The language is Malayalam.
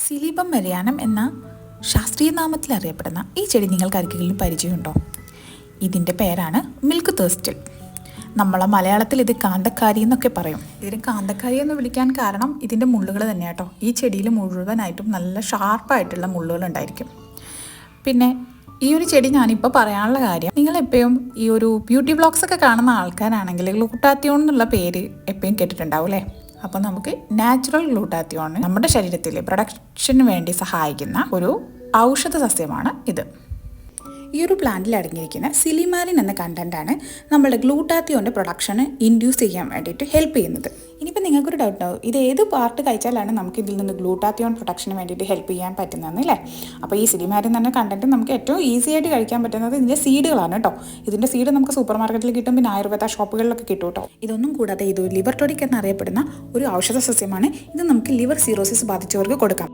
സിലിബം മലയാനം എന്ന ശാസ്ത്രീയ നാമത്തിൽ അറിയപ്പെടുന്ന ഈ ചെടി നിങ്ങൾക്ക് ആർക്കെങ്കിലും പരിചയമുണ്ടോ? ഇതിൻ്റെ പേരാണ് മിൽക്ക് തേസ്റ്റിൽ. നമ്മളെ മലയാളത്തിൽ ഇത് കാന്തക്കാരി എന്നൊക്കെ പറയും. ഇതിന് കാന്തക്കാരി എന്ന് വിളിക്കാൻ കാരണം ഇതിൻ്റെ മുള്ളുകൾ തന്നെ കേട്ടോ. ഈ ചെടിയിൽ മുഴുവനായിട്ടും നല്ല ഷാർപ്പായിട്ടുള്ള മുള്ളുകൾ ഉണ്ടായിരിക്കും. പിന്നെ ഈ ഒരു ചെടി ഞാനിപ്പോൾ പറയാനുള്ള കാര്യം, നിങ്ങളെപ്പോഴും ഈ ഒരു ബ്യൂട്ടി ബ്ലോഗ്സ് ഒക്കെ കാണുന്ന ആൾക്കാരാണെങ്കിൽ ഗ്ലൂട്ടാത്തിയോൺ എന്നുള്ള പേര് എപ്പോഴും കേട്ടിട്ടുണ്ടാവും അല്ലേ? അപ്പോൾ നമുക്ക് നാച്ചുറൽ ഗ്ലൂട്ടാത്തിയോൺ നമ്മുടെ ശരീരത്തിലെ പ്രൊഡക്ഷന് വേണ്ടി സഹായിക്കുന്ന ഒരു ഔഷധ സസ്യമാണ് ഇത്. ഈ ഒരു പ്ലാന്റിൽ അടങ്ങിയിരിക്കുന്ന സിലിമാരിൻ എന്ന കണ്ടന്റാണ് നമ്മുടെ ഗ്ലൂട്ടാത്തിയോൻ്റെ പ്രൊഡക്ഷന് ഇൻഡ്യൂസ് ചെയ്യാൻ വേണ്ടിയിട്ട് ഹെൽപ്പ് ചെയ്യുന്നത്. ഇനിയിപ്പോൾ നിങ്ങൾക്കൊരു ഡൗട്ട് ഉണ്ടാവും, ഇത് ഏത് പാർട്ട് കഴിച്ചാലാണ് നമുക്ക് ഇതിൽ നിന്ന് ഗ്ലൂട്ടാത്തിയോൺ പ്രൊഡക്ഷന് വേണ്ടിയിട്ട് ഹെൽപ്പ് ചെയ്യാൻ പറ്റുന്നതെന്ന് അല്ലേ? അപ്പോൾ ഈ സിലിമാരിൻ എന്ന കണ്ടന്റ് നമുക്ക് ഏറ്റവും ഈസി ആയിട്ട് കഴിക്കാൻ പറ്റുന്നത് ഇതിൻ്റെ സീഡുകളാണ് കേട്ടോ. ഇതിൻ്റെ സീഡ് നമുക്ക് സൂപ്പർ മാർക്കറ്റിൽ കിട്ടും, പിന്നെ ആയുർവേദ ഷോപ്പുകളിലൊക്കെ കിട്ടും കേട്ടോ. ഇതൊന്നും കൂടാതെ ഇത് ലിവർ ടോണിക് എന്നറിയപ്പെടുന്ന ഒരു ഔഷധ സസ്യമാണ്. ഇത് നമുക്ക് ലിവർ സിറോസിസ് ബാധിച്ചവർക്ക് കൊടുക്കാം.